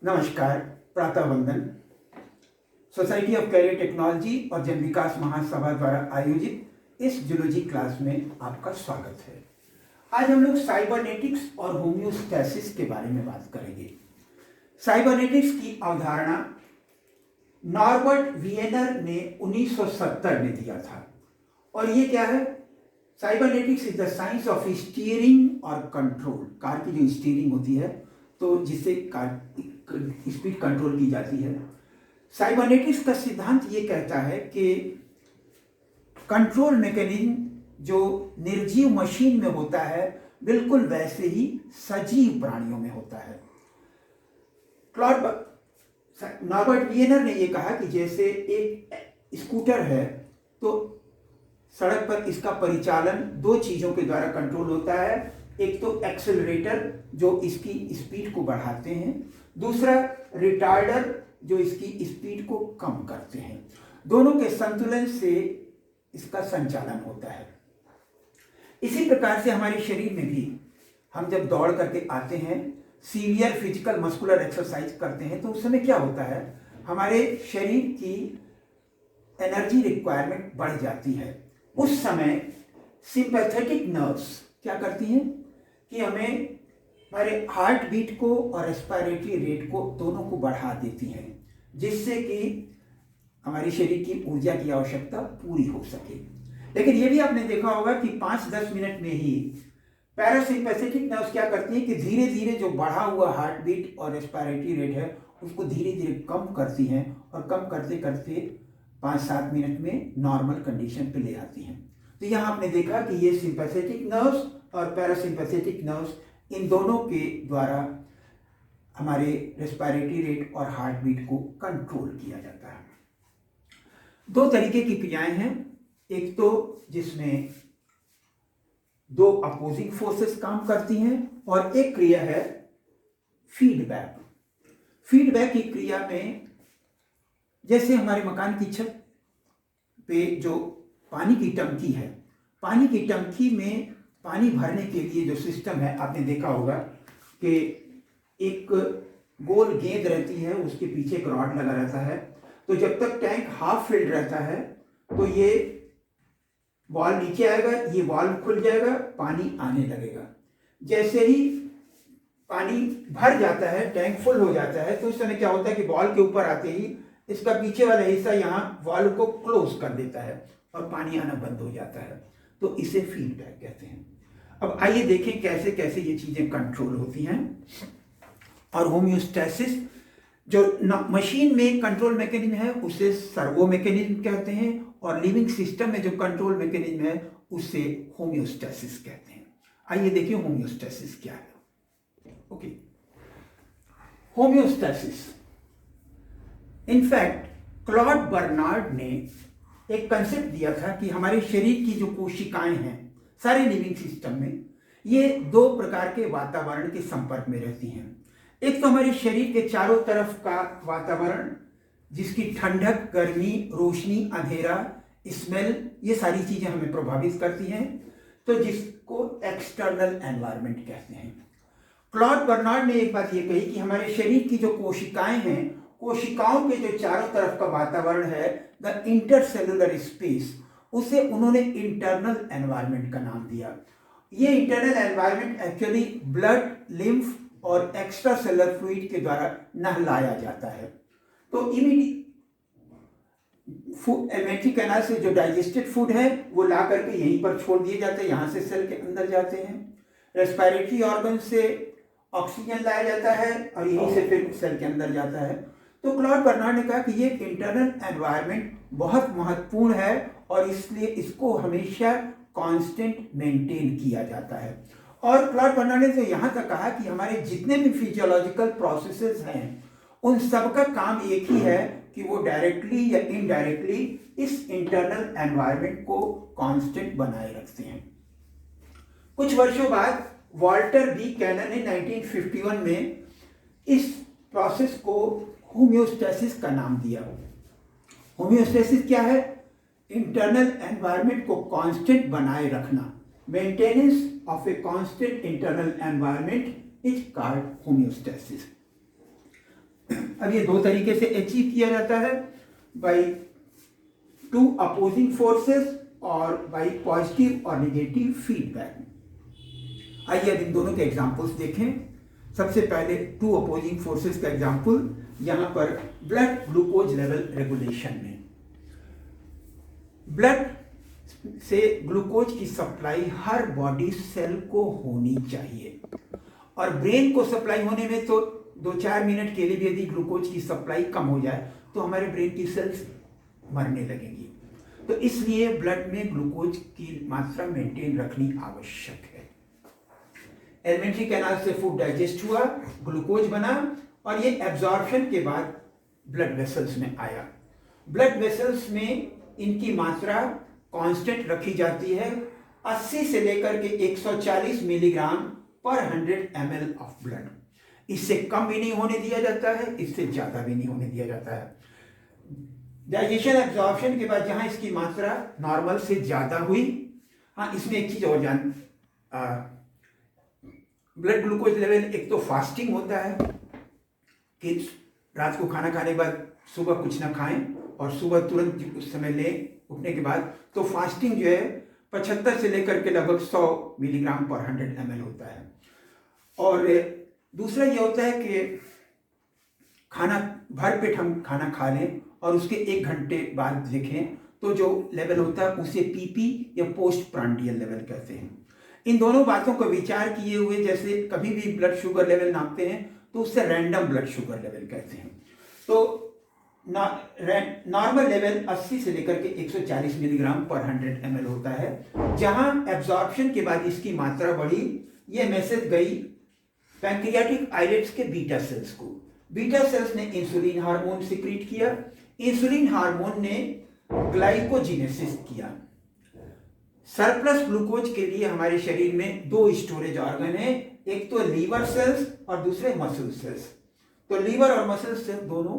नमस्कार, प्रातः वंदन। सोसाइटी ऑफ कैरियर टेक्नोलॉजी और जन विकास महासभा द्वारा आयोजित इस जूलॉजी क्लास में आपका स्वागत है। आज हम लोग साइबरनेटिक्स और होम्योस्टैसिस के बारे में बात करेंगे। साइबरनेटिक्स की अवधारणा नॉर्बर्ट वियनर ने 1970 में दिया था। और ये क्या है? Cybernetics is the science of steering और कंट्रोल। कार की जो स्टीयरिंग होती है तो जिससे कार स्पीड कंट्रोल की जाती है। साइबरनेटिक्स का सिद्धांत ये कहता है कि कंट्रोल मैकेनिज्म जो निर्जीव मशीन में होता है बिल्कुल वैसे ही सजीव प्राणियों में होता है। नॉर्बर्ट वियनर ने यह कहा कि जैसे एक स्कूटर है तो सड़क पर इसका परिचालन दो चीजों के द्वारा कंट्रोल होता है। एक तो एक्सेलरेटर जो इसकी स्पीड को बढ़ाते हैं, दूसरा रिटार्डर जो इसकी स्पीड को कम करते हैं। दोनों के संतुलन से इसका संचालन होता है। इसी प्रकार से हमारे शरीर में भी हम जब दौड़ करके आते हैं, सीवियर फिजिकल मस्कुलर एक्सरसाइज करते हैं, तो उस समय क्या होता है, हमारे शरीर की एनर्जी रिक्वायरमेंट बढ़ जाती है। उस समय सिंपैथेटिक नर्व्स क्या करती हैं कि हमें हमारे हार्ट बीट को और रेस्पिरेटरी रेट को दोनों को बढ़ा देती हैं, जिससे कि हमारे शरीर की ऊर्जा की आवश्यकता पूरी हो सके। लेकिन ये भी आपने देखा होगा कि 5-10 मिनट में ही पैरासिम्पैथेटिक नर्व्स क्या करती हैं कि धीरे धीरे जो बढ़ा हुआ हार्ट बीट और रेस्पिरेटरी रेट है उसको धीरे धीरे कम करती हैं और कम करते करते 5-7 मिनट में नॉर्मल कंडीशन पे ले आती हैं। तो यहाँ आपने देखा कि ये सिंपैथेटिक नर्व्स और पैरासिम्पैथेटिक नर्व्स इन दोनों के द्वारा हमारे रेस्पिरेटरी रेट और हार्ट बीट को कंट्रोल किया जाता है। दो तरीके की क्रियाएं हैं। एक तो जिसमें दो अपोजिंग फोर्सेस काम करती हैं और एक क्रिया है फीडबैक। फीडबैक की क्रिया में जैसे हमारे मकान की छत पे जो पानी की टंकी है, पानी की टंकी में पानी भरने के लिए जो सिस्टम है, आपने देखा होगा कि एक गोल गेंद रहती है, उसके पीछे एक रॉड लगा रहता है। तो जब तक टैंक हाफ फिल्ड रहता है तो ये बॉल नीचे आएगा, ये वाल्व खुल जाएगा, पानी आने लगेगा। जैसे ही पानी भर जाता है, टैंक फुल हो जाता है, तो उस समय क्या होता है कि बॉल के ऊपर आते ही इसका पीछे वाला हिस्सा यहाँ वाल्व को क्लोज कर देता है और पानी आना बंद हो जाता है। तो इसे फीडबैक कहते हैं। अब आइए देखें कैसे कैसे ये चीजें कंट्रोल होती हैं। और होम्योस्टैसिस जो मशीन में कंट्रोल मैकेनिज्म है उसे सर्वो मैकेनिज्म कहते हैं, और लिविंग सिस्टम में जो कंट्रोल मैकेनिज्म है उसे होम्योस्टैसिस कहते हैं। आइए देखिए होम्योस्टैसिस क्या है। Okay, homeostasis in fact Claude Bernard ने एक कंसेप्ट दिया था कि हमारे शरीर की जो कोशिकाएं हैं सारे लिविंग सिस्टम में, ये दो प्रकार के वातावरण के संपर्क में रहती हैं। एक तो हमारे शरीर के चारों तरफ का वातावरण जिसकी ठंडक, गर्मी, रोशनी, अंधेरा, स्मेल, ये सारी चीजें हमें प्रभावित करती हैं, तो जिसको एक्सटर्नल एनवायरनमेंट कहते हैं। क्लॉड बर्नार्ड ने एक बात ये कही कि हमारे शरीर की जो कोशिकाएं हैं, कोशिकाओं के जो चारों तरफ का वातावरण है, द इंटरसेलुलर स्पेस, उसे उन्होंने इंटरनल एनवायरनमेंट का नाम दिया। ये internal environment actually blood, lymph और एक्स्ट्रा सेलुलर फ्लूइड के द्वारा नहलाया जाता है। तो एलिमेंट्री कैनाल से जो डाइजेस्टेड फूड है वो ला करके यहीं पर छोड़ दिए जाते हैं, यहाँ से सेल के अंदर जाते हैं। रेस्पिरेटरी ऑर्गन से ऑक्सीजन लाया जाता है और यहीं से फिर सेल के अंदर जाता है। तो क्लॉड बर्नार्ड ने कहा कि ये इंटरनल एनवायरनमेंट बहुत महत्वपूर्ण है और इसलिए इसको हमेशा कांस्टेंट मेंटेन किया जाता है। और क्लॉड बर्नार्ड ने तो यहाँ तक कहा कि हमारे जितने भी फिजियोलॉजिकल प्रोसेसेस हैं उन सब का काम एक ही है कि वो डायरेक्टली या इनडायरेक्टली इस इंटरनल एनवायरनमेंट को कांस्टेंट बनाए रखते हैं। कुछ वर्षों बाद वॉल्टर बी कैनन ने 1951 में इस प्रोसेस को होम्योस्टैसिस का नाम दिया। होम्योस्टैसिस क्या है? इंटरनल एनवायरनमेंट को कांस्टेंट बनाए रखना। Maintenance of a constant internal environment is called homeostasis. अब ये दो तरीके से अचीव किया जाता है, बाई टू अपोजिंग फोर्सेस और बाई पॉजिटिव और नेगेटिव फीडबैक। आइए अब इन दोनों के एग्जांपल्स देखें। सबसे पहले टू अपोजिंग फोर्सेस का एग्जांपल, यहां पर ब्लड ग्लूकोज लेवल रेगुलेशन में ब्लड से ग्लूकोज की सप्लाई हर बॉडी सेल को होनी चाहिए, और ब्रेन को सप्लाई होने में तो 2-4 मिनट के लिए भी यदि ग्लूकोज की सप्लाई कम हो जाए तो हमारे ब्रेन की सेल्स मरने लगेंगी। तो इसलिए ब्लड में ग्लूकोज की मात्रा मेंटेन रखनी आवश्यक है। एलिमेंट्री कैनाल से फूड डाइजेस्ट हुआ, ग्लूकोज बना, और ये एब्जॉर्प्शन के बाद ब्लड वेसल्स में आया। ब्लड वेसल्स में इनकी मात्रा कांस्टेंट रखी जाती है, 80 से लेकर के 140 मिलीग्राम पर 100 ml ऑफ ब्लड। इससे कम भी नहीं होने दिया जाता है, इससे ज्यादा भी नहीं होने दिया जाता है। डाइजेशन एब्जॉर्प्शन के बाद जहां इसकी मात्रा नॉर्मल से ज्यादा हुई, हाँ इसमें एक चीज और जान, ब्लड ग्लूकोज लेवल, एक तो फास्टिंग होता है कि रात को खाना खाने के बाद सुबह कुछ ना खाएं और सुबह तुरंत उस समय लें उठने के बाद, तो फास्टिंग जो है 75 से लेकर के लगभग 100 मिलीग्राम पर 100 ml होता है। और दूसरा ये होता है कि खाना भर पेट हम खाना खा लें और उसके 1 घंटे बाद देखें तो जो लेवल होता है उसे पीपी या पोस्ट प्रांडियल लेवल कहते हैं। इन दोनों बातों को विचार किए हुए, जैसे कभी भी ब्लड शुगर लेवल नापते हैं तो उससे रैंडम ब्लड शुगर लेवल कहते हैं। तो नॉर्मल लेवल 80 से लेकर के 140 मिलीग्राम पर 100 ml होता है। जहां एब्जॉर्प्शन के बाद इसकी मात्रा बढ़ी, ये मैसेज गई पैंक्रियाटिक आइलेट्स के बीटा सेल्स को। बीटा सेल्स ने इंसुलिन हार्मोन सिक्रीट किया, इंसुलिन हार्मोन ने ग्लाइकोजिनेसिस किया। सरप्लस ग्लूकोज के लिए हमारे शरीर में 2 स्टोरेज ऑर्गन है, एक तो लीवर सेल्स और दूसरे मसल सेल्स। तो लीवर और मसल सेल्स दोनों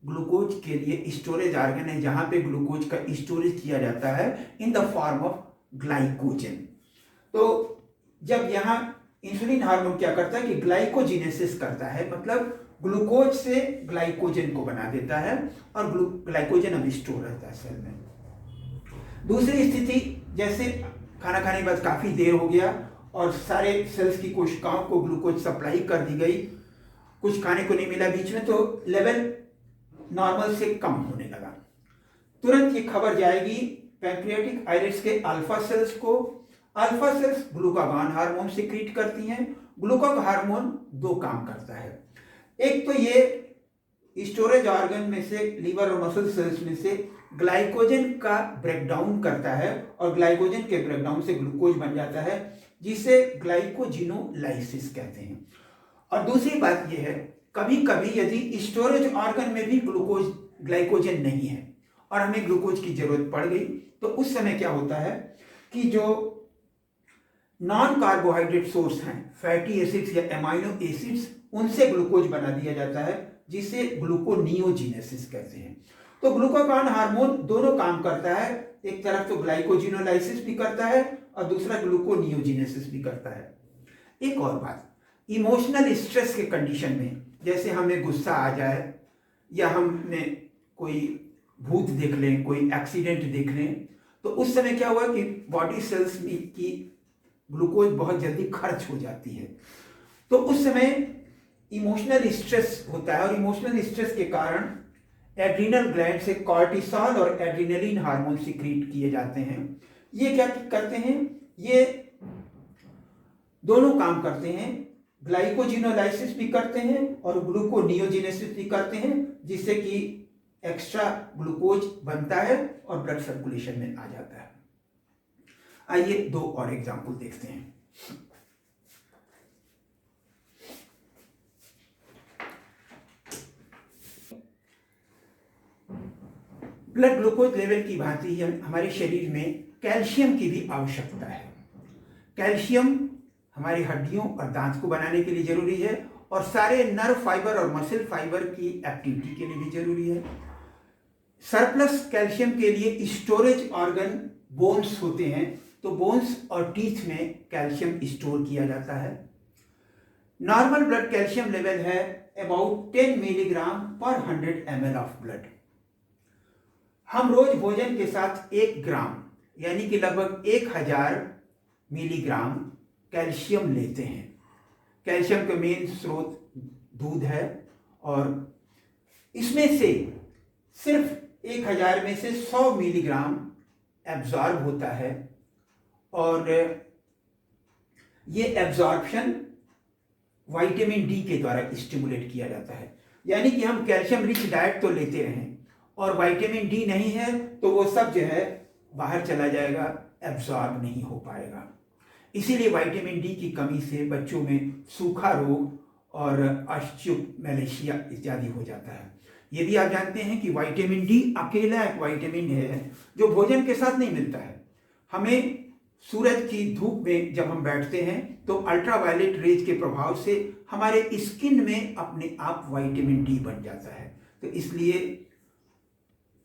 ग्लूकोज के लिए स्टोरेज ऑर्गन है, जहां पे ग्लूकोज का स्टोरेज किया जाता है in the form of glycogen. तो जब यहां इंसुलिन हार्मोन क्या करता है कि ग्लाइकोजिनेसिस करता है, मतलब ग्लूकोज से ग्लाइकोजन को बना देता है और ग्लाइकोजन अब स्टोर रहता है सेल में। दूसरी स्थिति, जैसे खाना खाने के बाद काफी देर हो गया और सारे सेल्स की कोशिकाओं को ग्लूकोज सप्लाई कर दी गई, कुछ खाने को नहीं मिला बीच में, तो लेवल नॉर्मल से कम होने लगा। तुरंत ये खबर जाएगी पैंक्रियाटिक आइलेट्स के अल्फा सेल्स को। Alpha cells glucagon hormone secrete करती हैं। ग्लूकागॉन हार्मोन 2 काम करता है, एक तो ये स्टोरेज ऑर्गन में से लीवर और मसल सेल्स में से ग्लाइकोजन का ब्रेकडाउन करता है और ग्लाइकोजन के ब्रेकडाउन से ग्लूकोज बन जाता है, जिसे ग्लाइकोजिनोलाइसिस कहते हैं। और दूसरी बात यह है, कभी कभी यदि स्टोरेज ऑर्गन में भी ग्लाइकोजन नहीं है और हमें ग्लूकोज की जरूरत पड़ गई, तो उस समय क्या होता है कि जो नॉन कार्बोहाइड्रेट सोर्स हैं, फैटी एसिड्स या एमाइनो एसिड्स, उनसे ग्लूकोज बना दिया जाता है, जिसे ग्लूकोनियोजिनेसिस कहते हैं। तो ग्लूकागॉन हार्मोन दोनों काम करता है, एक तरफ तो ग्लाइकोजिनोलाइसिस भी करता है और दूसरा ग्लूकोनियोजिनेसिस भी करता है। एक और बात, इमोशनल स्ट्रेस के कंडीशन में, जैसे हमें गुस्सा आ जाए या हमने कोई भूत देख लें, कोई एक्सीडेंट देख लें, तो उस समय क्या हुआ कि बॉडी सेल्स में की ग्लूकोज बहुत जल्दी खर्च हो जाती है। तो उस समय इमोशनल स्ट्रेस होता है और इमोशनल स्ट्रेस के कारण एड्रिनल ग्लैंड से कॉर्टिसोल और एड्रिनलिन हार्मोन सिक्रीट किए जाते हैं। ये क्या करते हैं, ये दोनों काम करते हैं, ग्लाइकोजिनोलाइसिस भी करते हैं और ग्लूकोनियोजिनेसिस भी करते हैं, जिससे कि एक्स्ट्रा ग्लूकोज बनता है और ब्लड सर्कुलेशन में आ जाता है। आइए 2 और एग्जाम्पल देखते हैं। ब्लड ग्लूकोज लेवल की भांति हमारे शरीर में कैल्शियम की भी आवश्यकता है। कैल्शियम हमारी हड्डियों और दांत को बनाने के लिए जरूरी है और सारे नर्व फाइबर और मसल फाइबर की एक्टिविटी के लिए भी जरूरी है। सरप्लस कैल्शियम के लिए स्टोरेज ऑर्गन बोन्स होते हैं, तो बोन्स और टीथ में कैल्शियम स्टोर किया जाता है। नॉर्मल ब्लड कैल्शियम लेवल है अबाउट 10 मिलीग्राम पर 100 ml ऑफ ब्लड। हम रोज भोजन के साथ 1 ग्राम यानी कि लगभग 1000 मिलीग्राम कैल्शियम लेते हैं। कैल्शियम का मेन स्रोत दूध है और इसमें से सिर्फ 1000 में से 100 मिलीग्राम एब्जॉर्ब होता है और ये एब्जॉर्प्शन विटामिन डी के द्वारा स्टिमुलेट किया जाता है। यानी कि हम कैल्शियम रिच डाइट तो लेते रहें और विटामिन डी नहीं है तो वो सब जो है बाहर चला जाएगा, एब्जॉर्ब नहीं हो पाएगा। इसीलिए विटामिन डी की कमी से बच्चों में सूखा रोग और ऑस्टियोमैलेशिया इत्यादि हो जाता है। यदि आप जानते हैं कि विटामिन डी अकेला एक विटामिन है जो भोजन के साथ नहीं मिलता है। हमें सूरज की धूप में जब हम बैठते हैं तो अल्ट्रावायलेट रेज के प्रभाव से हमारे स्किन में अपने आप विटामिन डी बन जाता है। तो इसलिए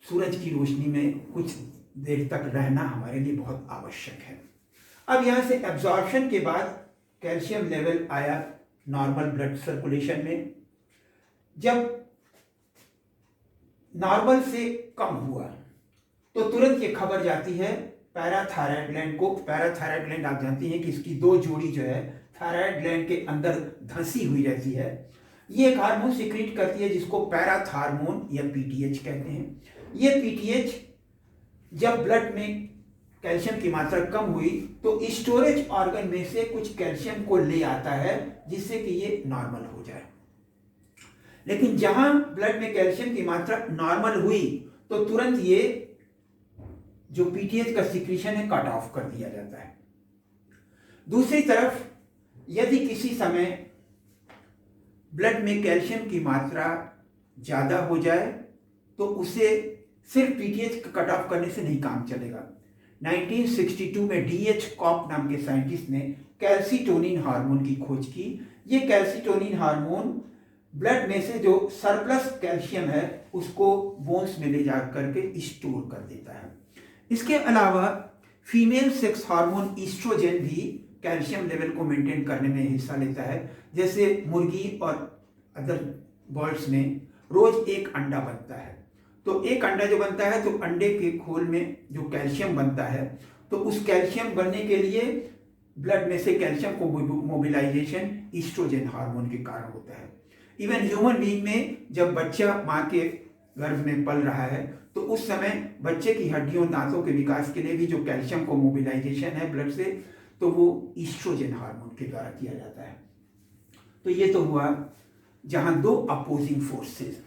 सूरज की रोशनी में कुछ देर तक रहना हमारे लिए बहुत आवश्यक है। अब यहाँ से एब्जॉर्प्शन के बाद कैल्शियम लेवल आया नॉर्मल ब्लड सर्कुलेशन में। जब नॉर्मल से कम हुआ तो तुरंत ये खबर जाती है पैराथायराइड ग्लैंड को। पैराथायराइड ग्लैंड आप जानती हैं कि इसकी 2 जोड़ी जो है थायराइड ग्लैंड के अंदर धंसी हुई रहती है। ये एक हार्मोन सीक्रेट करती है जिसको पैराथार्मोन या पीटीएच कहते हैं। ये पीटीएच जब ब्लड में कैल्शियम की मात्रा कम हुई तो स्टोरेज ऑर्गन में से कुछ कैल्शियम को ले आता है जिससे कि ये नॉर्मल हो जाए। लेकिन जहां ब्लड में कैल्शियम की मात्रा नॉर्मल हुई तो तुरंत ये जो पीटीएच का सिक्रीशन है कट ऑफ कर दिया जाता है। दूसरी तरफ यदि किसी समय ब्लड में कैल्शियम की मात्रा ज्यादा हो जाए तो उसे सिर्फ पीटीएच कट ऑफ करने से नहीं काम चलेगा। 1962 में डीएच कॉप नाम के साइंटिस्ट ने कैल्सिटोनिन हार्मोन की खोज की। ये कैल्सिटोनिन हार्मोन ब्लड में से जो सरप्लस कैल्शियम है उसको बोन्स में ले जा करके स्टोर कर देता है। इसके अलावा फीमेल सेक्स हार्मोन ईस्ट्रोजन भी कैल्शियम लेवल को मेंटेन करने में हिस्सा लेता है। जैसे मुर्गी और अदर बर्ड्स में रोज एक अंडा बनता है, तो एक अंडा जो बनता है तो अंडे के खोल में जो कैल्शियम बनता है तो उस कैल्शियम बनने के लिए ब्लड में से कैल्शियम को मोबिलाइजेशन ईस्ट्रोजन हार्मोन के कारण होता है। इवन ह्यूमन बीइंग में जब बच्चा माँ के गर्भ में पल रहा है तो उस समय बच्चे की हड्डियों दांतों के विकास के लिए भी जो कैल्शियम को मोबिलाइजेशन है ब्लड से तो वो ईस्ट्रोजन हार्मोन के द्वारा किया जाता है। तो ये तो हुआ जहां 2 अपोजिंग फोर्सेस।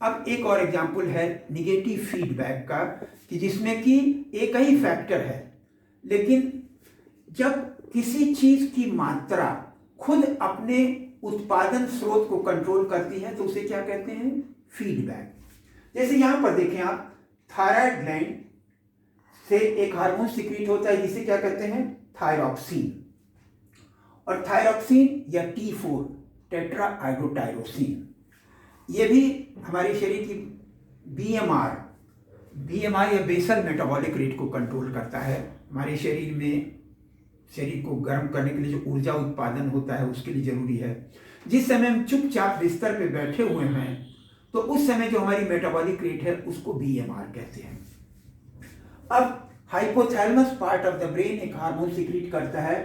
अब एक और एग्जाम्पल है निगेटिव फीडबैक का कि जिसमें कि एक ही फैक्टर है लेकिन जब किसी चीज की मात्रा खुद अपने उत्पादन स्रोत को कंट्रोल करती है तो उसे क्या कहते हैं? फीडबैक। जैसे यहां पर देखें आप, थायराइड ग्लैंड से एक हार्मोन सीक्रेट होता है जिसे क्या कहते हैं? थायरॉक्सिन। और थायरॉक्सिन या T4 टेट्रा हाइड्रोटायरोसिन ये भी हमारे शरीर की बीएमआर या बेसल मेटाबॉलिक रेट को कंट्रोल करता है। हमारे शरीर में शरीर को गर्म करने के लिए जो ऊर्जा उत्पादन होता है उसके लिए जरूरी है। जिस समय हम चुपचाप बिस्तर पे बैठे हुए हैं तो उस समय जो हमारी मेटाबॉलिक रेट है उसको बीएमआर कहते हैं। अब hypothalamus part of the brain एक हार्मोन सीक्रेट करता है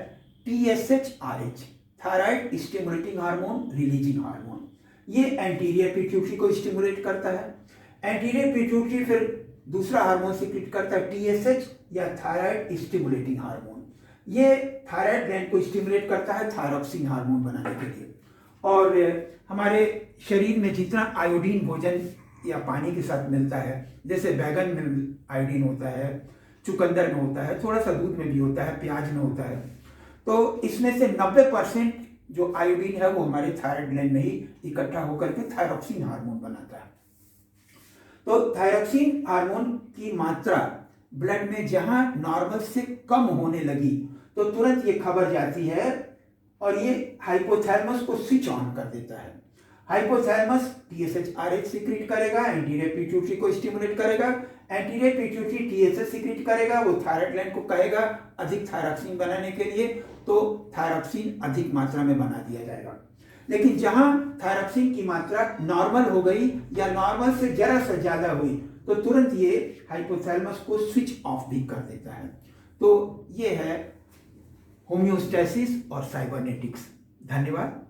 TSH-RH, thyroid stimulating hormone releasing hormone. ये एंटीरियर पिट्यूटरी को स्टिमुलेट करता है। एंटीरियर पिट्यूटरी फिर दूसरा हार्मोन सीक्रेट करता है TSH या थायराइड स्टिमुलेटिंग हार्मोन। ये थायराइड ग्लैंड को स्टिमुलेट करता है थायरॉक्सिन हार्मोन बनाने के लिए। और हमारे शरीर में जितना आयोडीन भोजन या पानी के साथ मिलता है, जैसे बैगन में आयोडीन होता है, चुकंदर में होता है, थोड़ा सा दूध में भी होता है, प्याज में होता है, तो इसमें से 90% जो आयोडीन है वो हमारे थायराइड ग्लैंड में ही इकट्ठा होकर के थायरॉक्सिन हार्मोन बनाता है। तो थायरॉक्सिन हार्मोन की मात्रा ब्लड में जहां नॉर्मल से कम होने लगी तो तुरंत ये खबर जाती है और ये हाइपोथैलेमस को स्विच ऑन कर देता है। हाइपोथैलेमस TSH-RH सीक्रेट करेगा, एंटीरियर पिट्यूटरी को स्टिमुलेट करेगा, एंटीरियर पिट्यूटरी TSH सीक्रेट करेगा, वो थायराइड ग्लैंड को कहेगा अधिक थायरॉक्सिन बनाने के लिए, तो थायरॉक्सिन अधिक मात्रा में बना दिया जाएगा। लेकिन जहां थायरॉक्सिन की मात्रा नॉर्मल हो गई या नॉर्मल से जरा सा ज्यादा हुई तो तुरंत ये हाइपोथैलेमस को स्विच ऑफ भी कर देता है। तो ये है होम्योस्टैसिस और साइबरनेटिक्स। धन्यवाद।